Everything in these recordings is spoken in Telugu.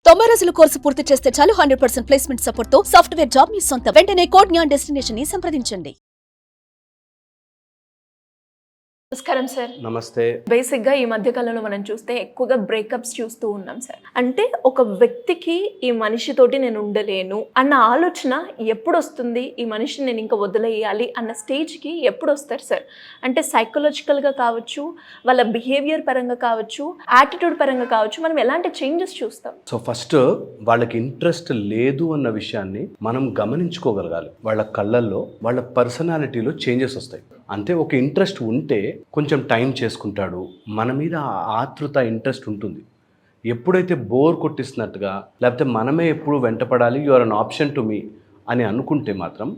90 రోజుల కోర్సు పూర్తి చేస్తే చాలు 100% ప్లేస్మెంట్ సపోర్ట్ తో సాఫ్ట్వేర్ జాబ్ మీ సొంతం. వెంటనే కోడ్ జ్ఞాన్ డెస్టినేషన్ ని సంప్రదించండి. నమస్కారం సార్. నమస్తే. బేసిక్గా ఈ మధ్య కాలంలో మనం చూస్తే ఎక్కువగా బ్రేకప్స్ చూస్తూ ఉన్నాం సార్. అంటే ఒక వ్యక్తికి ఈ మనిషితోటి నేను ఉండలేను అన్న ఆలోచన ఎప్పుడు వస్తుంది, ఈ మనిషిని నేను ఇంకా వదిలేయాలి అన్న స్టేజ్కి ఎప్పుడు వస్తారు సార్? అంటే సైకలాజికల్గా కావచ్చు, వాళ్ళ బిహేవియర్ పరంగా కావచ్చు, యాటిట్యూడ్ పరంగా కావచ్చు, మనం ఎలాంటి చేంజెస్ చూస్తాం? సో ఫస్ట్ వాళ్ళకి ఇంట్రెస్ట్ లేదు అన్న విషయాన్ని మనం గమనించుకోగలగాలి. వాళ్ళ కళ్ళల్లో, వాళ్ళ పర్సనాలిటీలో చేంజెస్ వస్తాయి. అంటే ఒక ఇంట్రెస్ట్ ఉంటే కొంచెం టైం చేసుకుంటాడు, మన మీద ఆతృత ఇంట్రెస్ట్ ఉంటుంది. ఎప్పుడైతే బోర్ కొట్టిస్తున్నట్టుగా, లేకపోతే మనమే ఎప్పుడు వెంటపడాలి, you are an option to me అని అనుకుంటే మాత్రం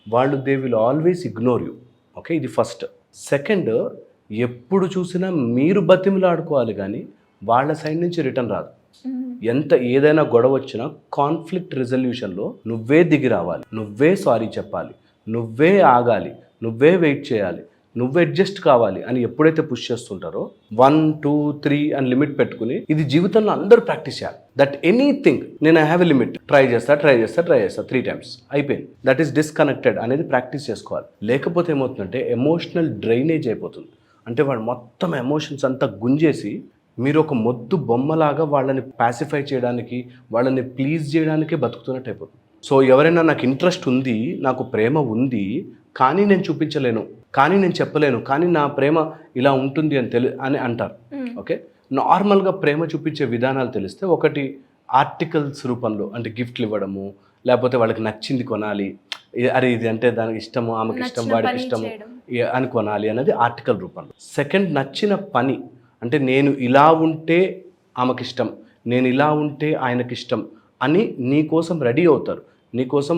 వాళ్ళు they will always ignore you. Okay, ఇది ఫస్ట్. సెకండ్, ఎప్పుడు చూసినా మీరు బతిమిలాడుకోవాలి కానీ వాళ్ళ సైడ్ నుంచి రిటర్న్ రాదు. ఎంత ఏదైనా గొడవ వచ్చినా కాన్ఫ్లిక్ట్ రిజల్యూషన్లో నువ్వే దిగి రావాలి, నువ్వే సారీ చెప్పాలి, నువ్వే ఆగాలి, నువ్వే వెయిట్ చేయాలి, నువ్వు అడ్జస్ట్ కావాలి అని ఎప్పుడైతే పుష్ చేస్తుంటారో 1, 2, 3 అని లిమిట్ పెట్టుకుని, ఇది జీవితంలో అందరూ ప్రాక్టీస్ చేయాలి. దట్ ఎనీథింగ్ నేను I have a limit, try చేస్తా 3 times అయిపోయింది, దట్ ఈస్ డిస్కనెక్టెడ్ అనేది ప్రాక్టీస్ చేసుకోవాలి. లేకపోతే ఏమవుతుందంటే ఎమోషనల్ డ్రైనేజ్ అయిపోతుంది. అంటే వాడు మొత్తం ఎమోషన్స్ అంతా గుంజేసి మీరు ఒక మొద్దు బొమ్మలాగా వాళ్ళని పాసిఫై చేయడానికి, వాళ్ళని ప్లీజ్ చేయడానికే బతుకుతున్నట్టు అయిపోతుంది. సో ఎవరైనా నాకు ఇంట్రెస్ట్ ఉంది, నాకు ప్రేమ ఉంది, కానీ నేను చూపించలేను, కానీ నేను చెప్పలేను, కానీ నా ప్రేమ ఇలా ఉంటుంది అని అంటారు. ఓకే, నార్మల్గా ప్రేమ చూపించే విధానాలు తెలిస్తే, ఒకటి ఆర్టికల్స్ రూపంలో, అంటే గిఫ్ట్లు ఇవ్వడము, లేకపోతే వాళ్ళకి నచ్చింది కొనాలి, అరే ఇది అంటే దానికి ఇష్టము, ఆమెకి ఇష్టం, వాడికి ఇష్టము అని కొనాలి అనేది ఆర్టికల్ రూపంలో. సెకండ్, నచ్చిన పని, అంటే నేను ఇలా ఉంటే ఆమెకి ఇష్టం, నేను ఇలా ఉంటే ఆయనకి ఇష్టం అని నీ కోసం రెడీ అవుతారు, నీకోసం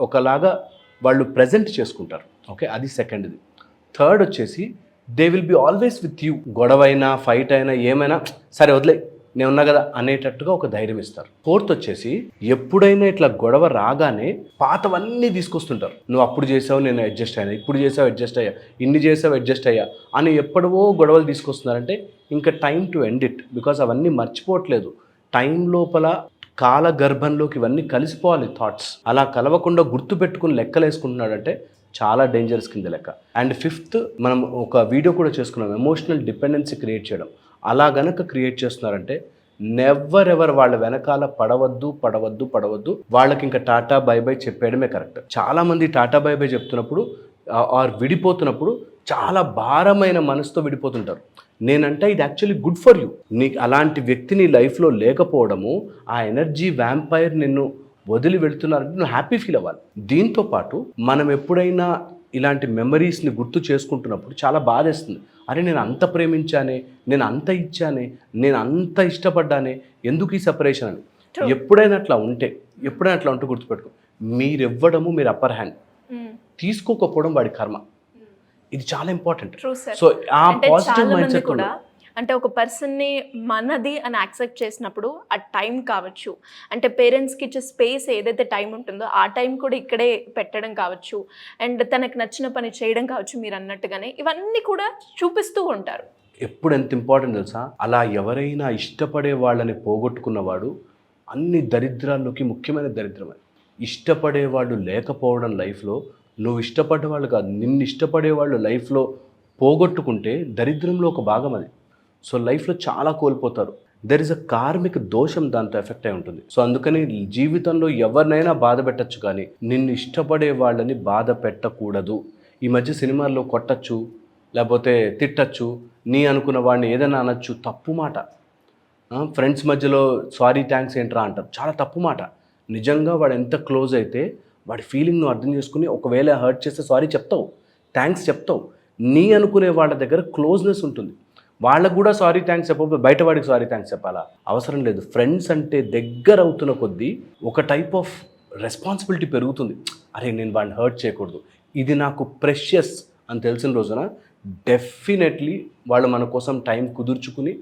ఒకలాగా వాళ్ళు ప్రజెంట్ చేసుకుంటారు. ఓకే, అది సెకండ్ది. థర్డ్ వచ్చేసి they will be always with you. గొడవైనా, ఫైట్ అయినా, ఏమైనా సరే వదిలే, నేను ఉన్నా కదా అనేటట్టుగా ఒక ధైర్యం ఇస్తారు. ఫోర్త్ వచ్చేసి ఎప్పుడైనా ఇట్లా గొడవ రాగానే పాతవన్నీ తీసుకొస్తుంటారు. నువ్వు అప్పుడు చేసావు, నేను అడ్జస్ట్ అయ్యా, ఇప్పుడు చేసావు, అడ్జస్ట్ అయ్యా, ఇన్ని చేసావు, అడ్జస్ట్ అయ్యా అని ఎప్పుడవో గొడవలు తీసుకొస్తున్నారంటే ఇంకా time to end it. Because అవన్నీ మర్చిపోవట్లేదు. టైం లోపల కాల గర్భంలోకి ఇవన్నీ కలిసిపోవాలి థాట్స్. అలా కలవకుండా గుర్తుపెట్టుకుని లెక్కలేసుకుంటున్నాడంటే చాలా డేంజరస్ కింద లెక్క. అండ్ ఫిఫ్త్, మనం ఒక వీడియో కూడా చేసుకున్నాం, ఎమోషనల్ డిపెండెన్సీ క్రియేట్ చేయడం. అలా గనక క్రియేట్ చేస్తున్నారంటే నెవర్ ఎవర్ వాళ్ళ వెనకాల పడవద్దు. వాళ్ళకి ఇంకా టాటా బై బై చెప్పేయడమే కరెక్ట్. చాలామంది టాటా బై బై చెప్తున్నప్పుడు ఆర్ విడిపోతున్నప్పుడు చాలా భారమైన మనసుతో విడిపోతుంటారు. నేనంటే ఇది యాక్చువల్లీ గుడ్ ఫర్ యూ. నీకు అలాంటి వ్యక్తి నీ లైఫ్లో లేకపోవడము, ఆ ఎనర్జీ వ్యాంపైర్ నిన్ను వదిలి వెళ్తున్నారంటే నువ్వు హ్యాపీ ఫీల్ అవ్వాలి. దీంతోపాటు మనం ఎప్పుడైనా ఇలాంటి మెమరీస్ని గుర్తు చేసుకుంటున్నప్పుడు చాలా బాధేస్తుంది. అరే నేను అంత ప్రేమించానే, నేను అంత ఇచ్చానే, నేను అంత ఇష్టపడ్డానే, ఎందుకు ఈ సెపరేషన్ అని. ఎప్పుడైనా అట్లా ఉంటే గుర్తుపెట్టుకో, మీరివ్వడము మీరు అప్పర్ హ్యాండ్, తీసుకోకపోవడం వాడి కర్మ. ఇది చాలా ఇంపార్టెంట్. సో ఆ పాజిటివ్ మైండ్ సెట్ కూడా, అంటే ఒక పర్సన్ని మనది అని యాక్సెప్ట్ చేసినప్పుడు ఆ టైం కావచ్చు, అంటే పేరెంట్స్కి ఇచ్చే స్పేస్ ఏదైతే టైం ఉంటుందో ఆ టైం కూడా ఇక్కడే పెట్టడం కావచ్చు, అండ్ తనకు నచ్చిన పని చేయడం కావచ్చు, మీరు అన్నట్టుగానే ఇవన్నీ కూడా చూపిస్తూ ఉంటారు. ఎప్పుడు ఎంత ఇంపార్టెంట్ తెలుసా, అలా ఎవరైనా ఇష్టపడే వాళ్ళని పోగొట్టుకున్నవాడు అన్ని దరిద్రాల్లోకి ముఖ్యమైన దరిద్రం. ఇష్టపడే వాళ్ళు లేకపోవడం లైఫ్లో, నువ్వు ఇష్టపడ్డ వాళ్ళు కాదు, నిన్ను ఇష్టపడే వాళ్ళు లైఫ్లో పోగొట్టుకుంటే దరిద్రంలో ఒక భాగం అది. సో లైఫ్లో చాలా కోల్పోతారు. దెర్ ఇస్ అ కార్మిక దోషం దాంతో ఎఫెక్ట్ అయి ఉంటుంది. సో అందుకని జీవితంలో ఎవరినైనా బాధ పెట్టచ్చు, కానీ నిన్ను ఇష్టపడే వాళ్ళని బాధ పెట్టకూడదు. ఈ మధ్య సినిమాల్లో కొట్టచ్చు, లేకపోతే తిట్టచ్చు, నీ అనుకున్న వాడిని ఏదైనా అనొచ్చు, తప్పు మాట. ఫ్రెండ్స్ మధ్యలో సారీ థ్యాంక్స్ ఏంట్రా అంటారు, చాలా తప్పు మాట. నిజంగా వాడు ఎంత క్లోజ్ అయితే వాడి ఫీలింగ్ నువ్వు అర్థం చేసుకుని, ఒకవేళ హర్ట్ చేస్తే సారీ చెప్తావు, థ్యాంక్స్ చెప్తావు. నీ అనుకునే వాళ్ళ దగ్గర క్లోజ్నెస్ ఉంటుంది. వాళ్ళకు కూడా సారీ థ్యాంక్స్ చెప్పకపోతే బయట వాడికి సారీ థ్యాంక్స్ చెప్పాలా? అవసరం లేదు. ఫ్రెండ్స్ అంటే దగ్గర అవుతున్న కొద్దీ ఒక టైప్ ఆఫ్ రెస్పాన్సిబిలిటీ పెరుగుతుంది. అరే నేను వాడిని హర్ట్ చేయకూడదు, ఇది నాకు ప్రెషియస్ అని తెలిసిన రోజున డెఫినెట్లీ వాళ్ళు మన కోసం టైం కుదుర్చుకుని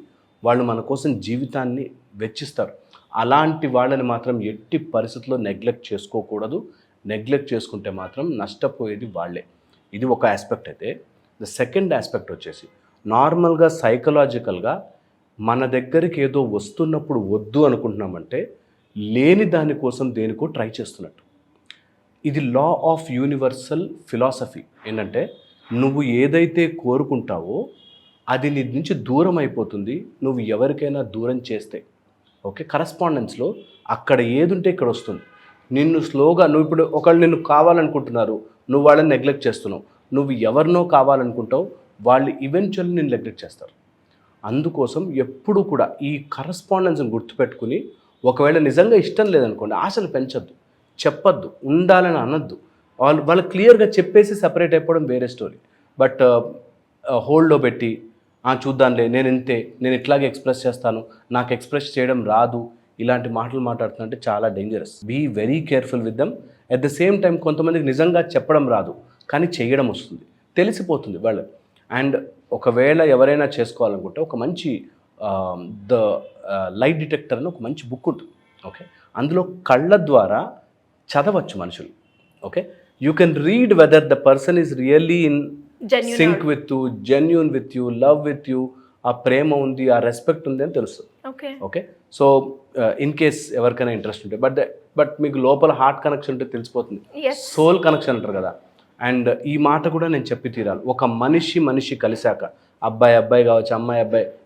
వాళ్ళు మన కోసం జీవితాన్ని వెచ్చిస్తారు. అలాంటి వాళ్ళని మాత్రం ఎట్టి పరిస్థితుల్లో నెగ్లెక్ట్ చేసుకోకూడదు. నెగ్లెక్ట్ చేసుకుంటే మాత్రం నష్టపోయేది వాళ్ళే. ఇది ఒక ఆస్పెక్ట్ అయితే, ద సెకండ్ ఆస్పెక్ట్ వచ్చేసి నార్మల్గా సైకలాజికల్గా మన దగ్గరికి ఏదో వస్తున్నప్పుడు వద్దు అనుకుంటున్నామంటే లేని దానికోసం దేనికో ట్రై చేస్తున్నట్టు. ఇది లా ఆఫ్ యూనివర్సల్ ఫిలాసఫీ. ఏంటంటే నువ్వు ఏదైతే కోరుకుంటావో అది నీ నుంచి దూరం అయిపోతుంది నువ్వు ఎవరికైనా దూరం చేస్తే. ఓకే, కరస్పాండెన్స్లో అక్కడ ఏది ఉంటే ఇక్కడ వస్తుంది. నిన్ను స్లోగా, నువ్వు ఇప్పుడు ఒకళ్ళు నిన్ను కావాలనుకుంటున్నారు, నువ్వు వాళ్ళని నెగ్లెక్ట్ చేస్తున్నావు. నువ్వు ఎవరినో కావాలనుకుంటావు, వాళ్ళు ఈవెన్చువల్లీ నేను నెగ్లెక్ట్ చేస్తారు. అందుకోసం ఎప్పుడు కూడా ఈ కరస్పాండెన్స్ని గుర్తుపెట్టుకుని, ఒకవేళ నిజంగా ఇష్టం లేదనుకోండి ఆశలు పెంచొద్దు, చెప్పొద్దు, ఉండాలని అనొద్దు. వాళ్ళు క్లియర్గా చెప్పేసి సపరేట్ అయిపోవడం వేరే స్టోరీ. బట్ హోల్డ్లో పెట్టి చూద్దాంలే, నేను ఇంతే, నేను ఇట్లాగే ఎక్స్ప్రెస్ చేస్తాను, నాకు ఎక్స్ప్రెస్ చేయడం రాదు, ఇలాంటి మాటలు మాట్లాడుతుంటే చాలా dangerous. Be very careful with them. At the same time కొంతమందికి నిజంగా చెప్పడం రాదు కానీ చేయడం వస్తుంది, తెలిసిపోతుంది వాళ్ళు. అండ్ ఒకవేళ ఎవరైనా చేసుకోవాలనుకుంటే ఒక మంచి ద లైట్ డిటెక్టర్ అని ఒక మంచి బుక్ ఉంటుంది. ఓకే, అందులో కళ్ళ ద్వారా చదవచ్చు మనుషులు. Okay, you can read whether the person is really in sync with you, genuine with you, love with you, ఆ ప్రేమ ఉంది, ఆ రెస్పెక్ట్ ఉంది అని తెలుస్తుంది. ఓకే, సో ఇన్ కేస్ ఎవరికైనా ఇంట్రెస్ట్ ఉంటే, బట్ మీకు లోపల హార్ట్ కనెక్షన్ ఉంటే తెలిసిపోతుంది, సోల్ కనెక్షన్ అంటారు కదా. అండ్ ఈ మాట కూడా నేను చెప్పి తీరాలి. ఒక మనిషి కలిశాక, అబ్బాయి కావచ్చు, అమ్మాయి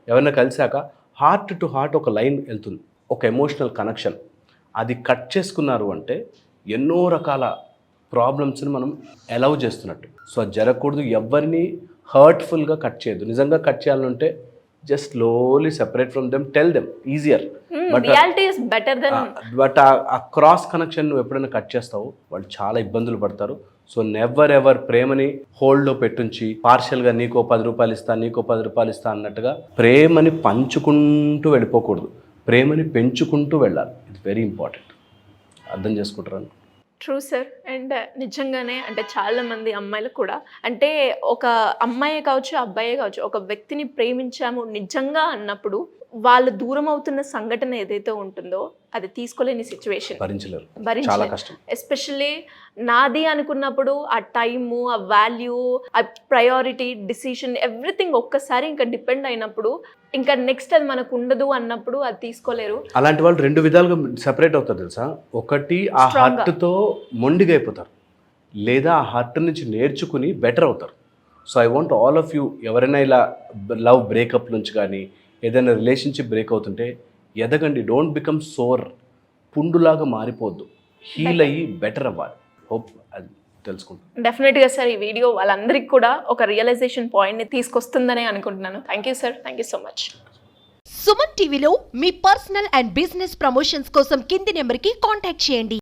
ఎవరైనా కలిశాక హార్ట్ టు హార్ట్ ఒక లైన్ వెళ్తుంది, ఒక ఎమోషనల్ కనెక్షన్. అది కట్ చేసుకున్నారు అంటే ఎన్నో రకాల ప్రాబ్లమ్స్ని మనం అలౌ చేస్తున్నట్టు. సో అది జరగకూడదు. ఎవరిని హర్ట్ఫుల్గా కట్ చేయొద్దు. నిజంగా కట్ చేయాలంటే just slowly separate from them, tell them, easier. But ఆ క్రాస్ కనెక్షన్ నువ్వు ఎప్పుడైనా కట్ చేస్తావు వాళ్ళు చాలా ఇబ్బందులు పడతారు. సో నెవర్ ఎవర్ ప్రేమని హోల్డ్లో పెట్టుంచి పార్షియల్గా నీకో 10 రూపాయలు ఇస్తా, నీకో 10 రూపాయలు ఇస్తా అన్నట్టుగా ప్రేమని పంచుకుంటూ వెళ్ళిపోకూడదు, ప్రేమని పెంచుకుంటూ వెళ్ళాలి. It's very important. అర్థం చేసుకుంటారు. True sir. అండ్ నిజంగానే అంటే చాలామంది అమ్మాయిలు కూడా, అంటే ఒక అమ్మాయే కావచ్చు, అబ్బాయే కావచ్చు, ఒక వ్యక్తిని ప్రేమించాము నిజంగా అన్నప్పుడు వాళ్ళు దూరం అవుతున్న సంఘటన ఏదైతే ఉంటుందో అది తీసుకోలేని సిచ్యువేషన్, భరించలేరు. ఎస్పెషల్లీ నాది అనుకున్నప్పుడు ఆ టైము, ఆ వాల్యూ, ఆ ప్రయారిటీ, డిసిషన్, ఎవ్రీథింగ్ ఒక్కసారి ఇంకా డిపెండ్ అయినప్పుడు ఇంకా నెక్స్ట్ అది మనకు ఉండదు అన్నప్పుడు అది తీసుకోలేరు. అలాంటి వాళ్ళు 2 విధాలుగా సెపరేట్ అవుతారు తెలుసా. ఒకటి ఆ హర్ట్తో మొండిగా అయిపోతారు, లేదా ఆ హర్ట్ నుంచి నేర్చుకుని బెటర్ అవుతారు. So I want all of you, ఎవరైనా ఇలా లవ్ బ్రేకప్ నుంచి కానీ ఏదైనా రిలేషన్షిప్ బ్రేక్ అవుతుంటే ఎదగండి. డోంట్ బికమ్ సోర్, పుండులాగా మారిపోద్దు, హీల్ అయ్యి బెటర్ అవ్వాలి. హోప్ అది తెలుసుకుంటాం. డెఫినెట్గా సార్ ఈ వీడియో వాళ్ళందరికీ కూడా ఒక రియలైజేషన్ పాయింట్ని తీసుకొస్తుందని అనుకుంటున్నాను. Thank you sir, thank you so much. Suman టీవీలో మీ పర్సనల్ అండ్ బిజినెస్ ప్రమోషన్స్ కోసం కింది నెంబర్కి కాంటాక్ట్ చేయండి.